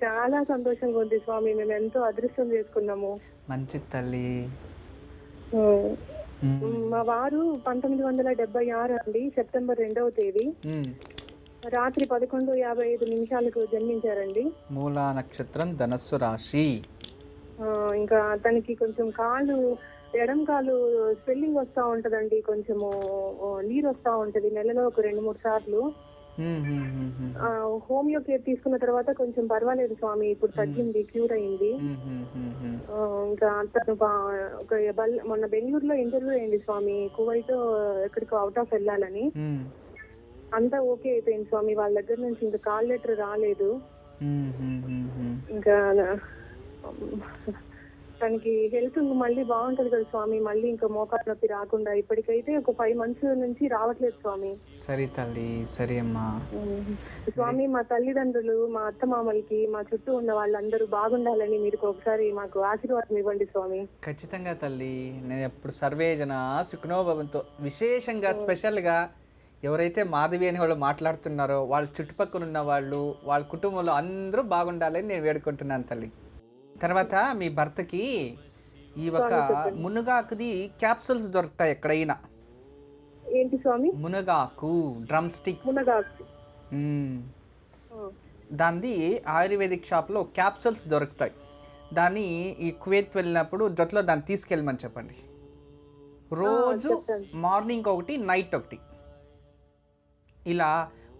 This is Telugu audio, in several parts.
చాలా సంతోషంగా ఉంది స్వామి. మేము ఎంతో అదృష్టం చేసుకున్నాము. మంచి తల్లి. ఉమ్, మ్మ్. మా వారు 1976 అండి సెప్టెంబర్ 2వ తేదీ మ్మ్. రాత్రి 11:55 జన్మించారండి. మూలా నక్షత్రం, ధనస్సు రాశి. ఇంకా తనకి కొంచెం ఎడం కాలు స్వెల్లింగ్ వస్తూ ఉంటదండి. కొంచెము నీరు వస్తూ ఉంటది నెలలో ఒక 2-3 సార్లు. మ్మ్, మ్మ్, మ్మ్, మ్మ్. హోమియో కేర్ తీసుకున్న తర్వాత కొంచెం పర్వాలేదు స్వామి. ఇప్పుడు తగ్గింది, క్యూర్ అయింది. మ్మ్, మ్మ్, మ్మ్, మ్మ్. ఇంకా తను మొన్న బెంగళూరులో ఇంటర్వ్యూ అయింది స్వామి. కువైట్ ఎక్కడికో అవుట్ ఆఫ్ వెళ్ళాలని. మ్మ్. అంతా ఓకే అయిపోయింది స్వామి. వాళ్ళ దగ్గర నుంచి ఇంకా కాల్ లెటర్ రాలేదు. మ్మ్, మ్మ్, మ్మ్, మ్మ్. ఇంకా తనకి హెల్త్ మళ్ళీ బాగుంటది కదా స్వామి. మళ్ళీ ఇంకా మోకాలు నొప్పి రాకుండా. ఇప్పటికైతే ఒక 5 months నుంచి రావట్లేదు స్వామి. సరే తల్లి, సరే అమ్మా. స్వామి, మా తల్లిదండ్రులు, మా అత్తమామలకి, మా చుట్టూ ఉన్న వాళ్ళందరూ బాగుండాలని మీరు ఒకసారి మాకు ఆశీర్వాదం ఇవ్వండి స్వామి. ఖచ్చితంగా తల్లి. నేను ఎప్పుడు సర్వేజన సుఖనోభవంతో, విశేషంగా స్పెషల్గా ఎవరైతే మాధవి అని వాళ్ళు మాట్లాడుతున్నారో వాళ్ళ చుట్టుపక్కల ఉన్న వాళ్ళు, వాళ్ళ కుటుంబంలో అందరూ బాగుండాలని నేను వేడుకుంటున్నాను తల్లి. తర్వాత మీ భర్తకి ఈ ఒక మునగాకుది క్యాప్సూల్స్ దొరుకుతాయి ఎక్కడైనా. ఏంటి స్వామి? మునగాకు డ్రమ్ స్టిక్స్. మునగాకు. దాన్ని ఆయుర్వేదిక్ షాప్లో క్యాప్సూల్స్ దొరుకుతాయి. దాన్ని ఈ కువైత్ వెళ్ళినప్పుడు జొట్లో దాన్ని తీసుకెళ్ళమని చెప్పండి. రోజు మార్నింగ్ ఒకటి, నైట్ ఒకటి. ఇలా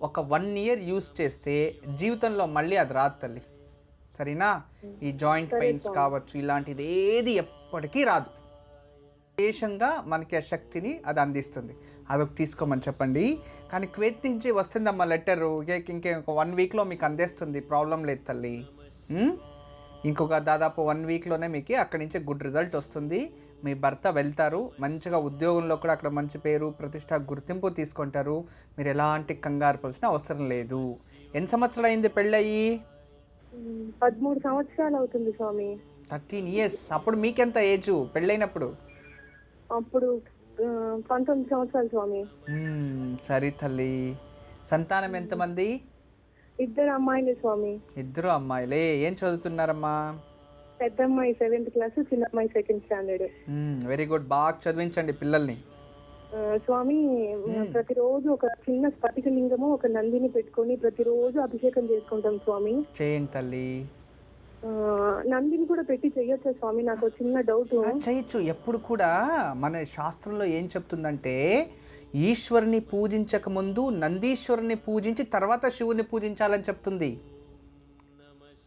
ఒక 1 year యూస్ చేస్తే జీవితంలో మళ్ళీ అది రాదు తల్లి. సరేనా? ఈ జాయింట్ పెయిన్స్ కావచ్చు, ఇలాంటిది ఏది ఎప్పటికీ రాదు. విశేషంగా మనకి ఆ శక్తిని అది అందిస్తుంది. అదొక తీసుకోమని చెప్పండి. కానీ కువైత్ నుంచి వస్తుందమ్మా లెటరు. ఇంకొక 1 weekలో మీకు అందేస్తుంది. ప్రాబ్లం లేదు తల్లి. ఇంకొక దాదాపు 1 weekలోనే మీకు అక్కడి నుంచి గుడ్ రిజల్ట్ వస్తుంది. మీ భర్త వెళ్తారు, మంచిగా ఉద్యోగంలో కూడా అక్కడ మంచి పేరు, ప్రతిష్ట, గుర్తింపు తీసుకుంటారు. మీరు ఎలాంటి కంగారు పడాల్సిన అవసరం లేదు. ఎన్ని సంవత్సరాలు అయింది పెళ్ళయి? 13 సంవత్సరాలు అవుతుంది స్వామి. 13 years. అప్పుడు మీకెంత ఏజు పెళ్ళైనప్పుడు? అప్పుడు 19 సంవత్సరాలు స్వామి. సరే తల్లి. సంతానం ఎంతమంది? 2 అమ్మాయిలే స్వామి. 2 అమ్మాయిలే. ఏం చదువుతున్నారమ్మా? పెద్ద అమ్మాయి 7th క్లాస్, చిన్న అమ్మాయి 2nd standard. Very good. బాగా చదివించండి పిల్లల్ని. స్వామి, ప్రతిరోజు ఒక చిన్న స్ఫటిక లింగము, ఒక నందిని పెట్టుకొని ప్రతిరోజు అభిషేకం చేసుకుంటాం స్వామి. చేయండి తల్లి. నందిని కూడా పెట్టి చెయ్యొచ్చా స్వామి? నాకు చిన్న డౌట్. చేయొచ్చు. ఎప్పుడు కూడా మన శాస్త్రంలో ఏం చెప్తుందంటే, ఈశ్వరుని పూజించక ముందు నందీశ్వరుని పూజించి తర్వాత శివుని పూజించాలని చెప్తుంది.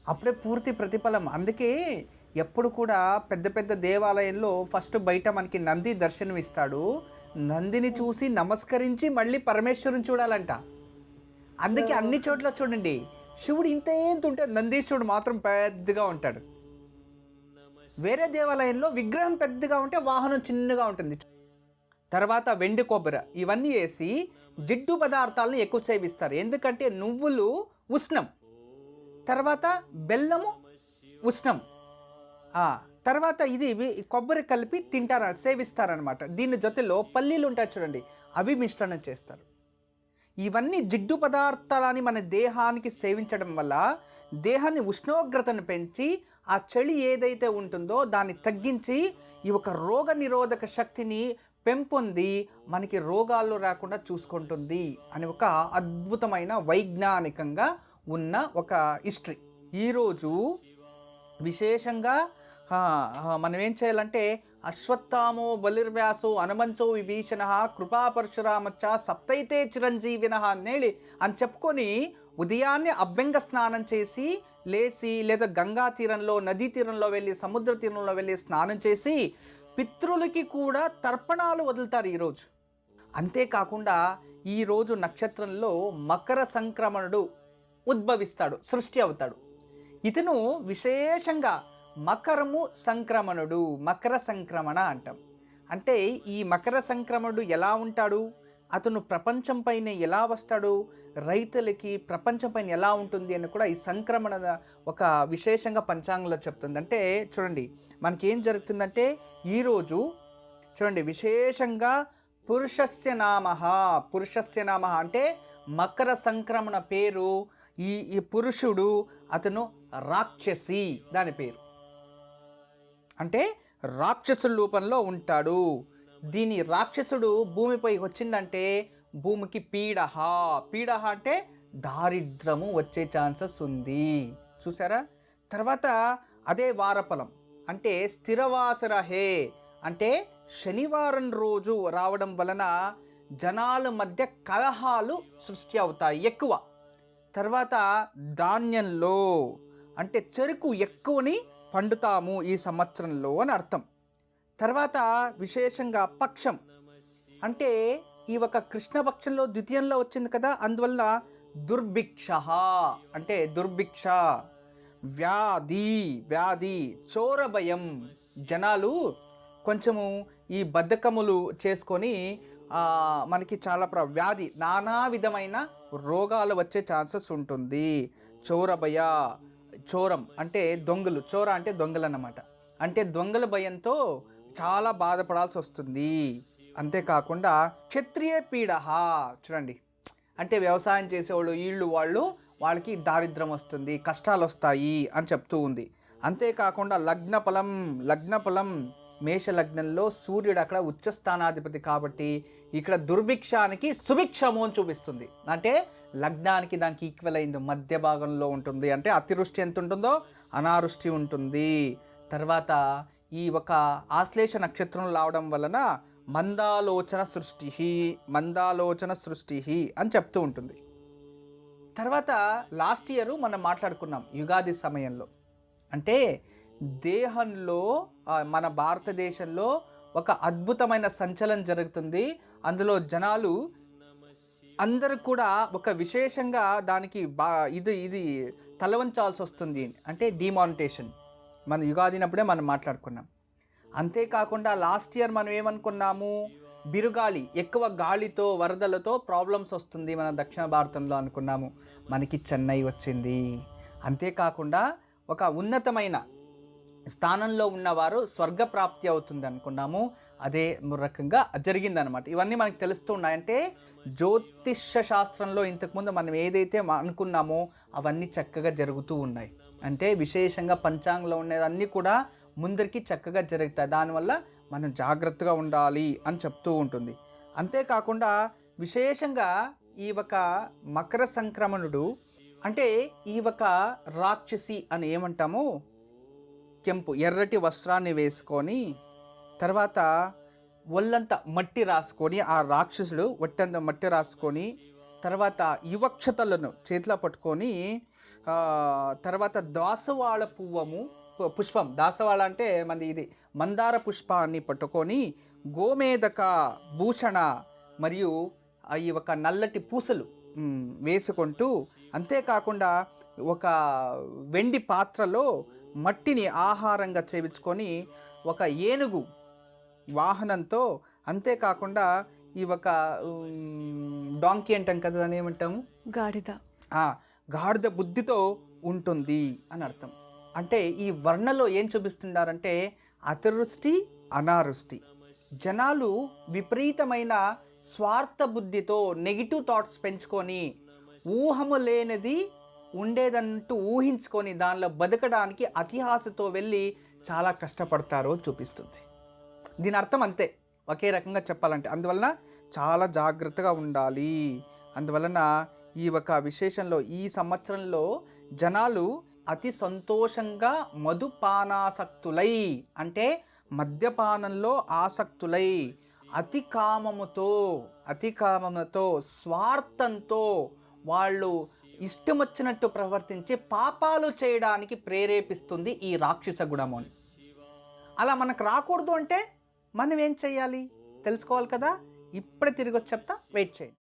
అప్పుడే పూర్తి ప్రతిఫలం. అందుకే ఎప్పుడు కూడా పెద్ద పెద్ద దేవాలయంలో ఫస్ట్ బయట మనకి నంది దర్శనం ఇస్తాడు. నందిని చూసి నమస్కరించి మళ్ళీ పరమేశ్వరుని చూడాలంట. అందుకే అన్ని చోట్ల చూడండి, శివుడు ఇంత ఉంటే నందీశ్వరుడు మాత్రం పెద్దగా ఉంటాడు. వేరే దేవాలయంలో విగ్రహం పెద్దగా ఉంటే వాహనం చిన్నగా ఉంటుంది. తర్వాత వెండి కొబ్బరి ఇవన్నీ వేసి జిడ్డు పదార్థాలను ఎక్కువ సేవిస్తారు. ఎందుకంటే నువ్వులు ఉష్ణం, తర్వాత బెల్లము ఉష్ణం, తర్వాత ఇది కొబ్బరి కలిపి సేవిస్తారనమాట. దీని జೊತೆలో పల్లీలు ఉంటాయి చూడండి, అవి మిశ్రణం చేస్తారు. ఇవన్నీ జిడ్డు పదార్థాలని మన దేహానికి సేవించడం వల్ల దేహాన్ని ఉష్ణోగ్రతను పెంచి ఆ చలి ఏదైతే ఉంటుందో దాన్ని తగ్గించి ఈ ఒక రోగ నిరోధక శక్తిని పెంపొంది మనకి రోగాలు రాకుండా చూసుకుంటుంది అని ఒక అద్భుతమైన వైజ్ఞానికంగా ఉన్న ఒక హిస్టరీ. ఈరోజు విశేషంగా మనం ఏం చేయాలంటే, అశ్వత్థామో బలిర్వ్యాసో అనుమంచో విభీషణ కృపా పరశురామచ్చ సప్తైతే చిరంజీవిన అని చెప్పుకొని ఉదయాన్నే అభ్యంగ స్నానం చేసి లేచి, లేదా గంగా తీరంలో, నదీ తీరంలో వెళ్ళి, సముద్ర తీరంలో వెళ్ళి స్నానం చేసి పితృలకి కూడా తర్పణాలు వదులుతారు ఈరోజు. అంతేకాకుండా ఈరోజు నక్షత్రంలో మకర సంక్రమణుడు ఉద్భవిస్తాడు, సృష్టి అవుతాడు. ఇతను విశేషంగా మకరము సంక్రమణుడు, మకర సంక్రమణ అంటాం. అంటే ఈ మకర సంక్రమణుడు ఎలా ఉంటాడు, అతను ప్రపంచం పైన ఎలా వస్తాడు, రైతులకి ప్రపంచం పైన ఎలా ఉంటుంది అని కూడా ఈ సంక్రమణ ఒక విశేషంగా పంచాంగంలో చెప్తుంది. అంటే చూడండి మనకి ఏం జరుగుతుందంటే, ఈరోజు చూడండి విశేషంగా పురుషస్య నామ అంటే మకర సంక్రమణ పేరు ఈ పురుషుడు అతను రాక్షసి, దాని పేరు. అంటే రాక్షసుల రూపంలో ఉంటాడు. దీని రాక్షసుడు భూమిపై వచ్చిందంటే భూమికి పీడ అంటే దారిద్రము వచ్చే ఛాన్సెస్ ఉంది. చూసారా? తర్వాత అదే వారఫలం అంటే స్థిరవాసరహే అంటే శనివారం రోజు రావడం వలన జనాల మధ్య కలహాలు సృష్టి అవుతాయి ఎక్కువ. తర్వాత ధాన్యంలో అంటే చెరుకు ఎక్కువని పండుతాము ఈ సంవత్సరంలో అని అర్థం. తర్వాత విశేషంగా పక్షం అంటే ఈ ఒక కృష్ణపక్షంలో ద్వితీయంలో వచ్చింది కదా, అందువల్ల దుర్భిక్ష అంటే దుర్భిక్ష, వ్యాధి, చోరభయం, జనాలు కొంచెము ఈ బద్ధకములు చేసుకొని మనకి చాలా వ్యాధి, నానా విధమైన రోగాలు వచ్చే ఛాన్సెస్ ఉంటుంది. చోరం అంటే దొంగలు, చోర అంటే దొంగలు అన్నమాట. అంటే దొంగల భయంతో చాలా బాధపడాల్సి వస్తుంది. అంతేకాకుండా క్షత్రియ పీడ చూడండి, అంటే వ్యవసాయం చేసేవాళ్ళు వాళ్ళకి దారిద్రం వస్తుంది, కష్టాలు వస్తాయి అని చెప్తూ ఉంది. అంతేకాకుండా లగ్నఫలం మేష లగ్నంలో సూర్యుడు అక్కడ ఉచ్చస్థానాధిపతి కాబట్టి ఇక్కడ దుర్భిక్షానికి సుభిక్షము అని చూపిస్తుంది. అంటే లగ్నానికి దానికి ఈక్వల్ అయింది, మధ్య భాగంలో ఉంటుంది. అంటే అతివృష్టి ఎంత ఉంటుందో అనావృష్టి ఉంటుంది. తర్వాత ఈ ఒక ఆశ్లేష నక్షత్రం రావడం వలన మందాలోచన సృష్టి అని చెప్తూ ఉంటుంది. తర్వాత లాస్ట్ ఇయర్ మనం మాట్లాడుకున్నాం యుగాది సమయంలో, అంటే దేహంలో మన భారతదేశంలో ఒక అద్భుతమైన సంచలనం జరుగుతుంది. అందులో జనాలు అందరూ కూడా ఒక విశేషంగా దానికి ఇది తలవంచాల్సి వస్తుంది. అంటే డిమానిటేషన్ మన యుగాదినప్పుడే మనం మాట్లాడుకున్నాం. అంతేకాకుండా లాస్ట్ ఇయర్ మనం ఏమనుకున్నాము, బిరుగాలి, ఎక్కువ గాలితో వరదలతో ప్రాబ్లమ్స్ వస్తుంది మన దక్షిణ భారతంలో అనుకున్నాము. మనకి చెన్నై వచ్చింది. అంతేకాకుండా ఒక ఉన్నతమైన స్థానంలో ఉన్నవారు స్వర్గప్రాప్తి అవుతుంది అనుకున్నాము. అదే రకంగా జరిగిందనమాట. ఇవన్నీ మనకు తెలుస్తూ ఉన్నాయంటే జ్యోతిష్య శాస్త్రంలో ఇంతకుముందు మనం ఏదైతే అనుకున్నామో అవన్నీ చక్కగా జరుగుతూ ఉన్నాయి. అంటే విశేషంగా పంచాంగంలో ఉండేదన్నీ కూడా ముందరికి చక్కగా జరుగుతాయి. దానివల్ల మనం జాగ్రత్తగా ఉండాలి అని చెప్తూ ఉంటుంది. అంతేకాకుండా విశేషంగా ఈ ఒక మకర సంక్రమణుడు అంటే ఈ ఒక రాక్షసి అని ఏమంటాము, కెంపు ఎర్రటి వస్త్రాన్ని వేసుకొని తర్వాత ఒళ్ళంతా మట్టి రాసుకొని, ఆ రాక్షసుడు ఒట్టంత మట్టి రాసుకొని తర్వాత యువక్షతలను చేతిలో పట్టుకొని తర్వాత దాసవాళ పుష్పం, దాసవాళ అంటే మనది ఇది మందార పుష్పాన్ని పట్టుకొని గోమేదక భూషణ మరియు ఈ ఒక నల్లటి పూసలు వేసుకుంటూ, అంతేకాకుండా ఒక వెండి పాత్రలో మట్టిని ఆహారంగా చేయించుకొని ఒక ఏనుగు వాహనంతో, అంతేకాకుండా ఈ ఒక డాంకీ అంటాం కదా, దాన్ని ఏమంటాము, గాడిద బుద్ధితో ఉంటుంది అని అర్థం. అంటే ఈ వర్ణలో ఏం చూపిస్తున్నారంటే అతివృష్టి అనావృష్టి. జనాలు విపరీతమైన స్వార్థ బుద్ధితో నెగిటివ్ థాట్స్ పెంచుకొని ఊహము లేనిది ఉండేదంటూ ఊహించుకొని దానిలో బతకడానికి అతిహాసతో వెళ్ళి చాలా కష్టపడతారో చూపిస్తుంది. దీని అర్థం అంతే, ఒకే రకంగా చెప్పాలంటే. అందువలన చాలా జాగ్రత్తగా ఉండాలి. అందువలన ఈ ఒక విశేషంలో ఈ సంవత్సరంలో జనాలు అతి సంతోషంగా మధుపానాసక్తులై అంటే మద్యపానంలో ఆసక్తులై అతి కామముతో స్వార్థంతో వాళ్ళు ఇష్టం వచ్చినట్టు ప్రవర్తించి పాపాలు చేయడానికి ప్రేరేపిస్తుంది ఈ రాక్షస గుణము అని. అలా మనకు రాకూడదు అంటే మనం ఏం చేయాలి తెలుసుకోవాలి కదా. ఇప్పుడే తిరిగి వచ్చి చెప్తా, వెయిట్ చేయండి.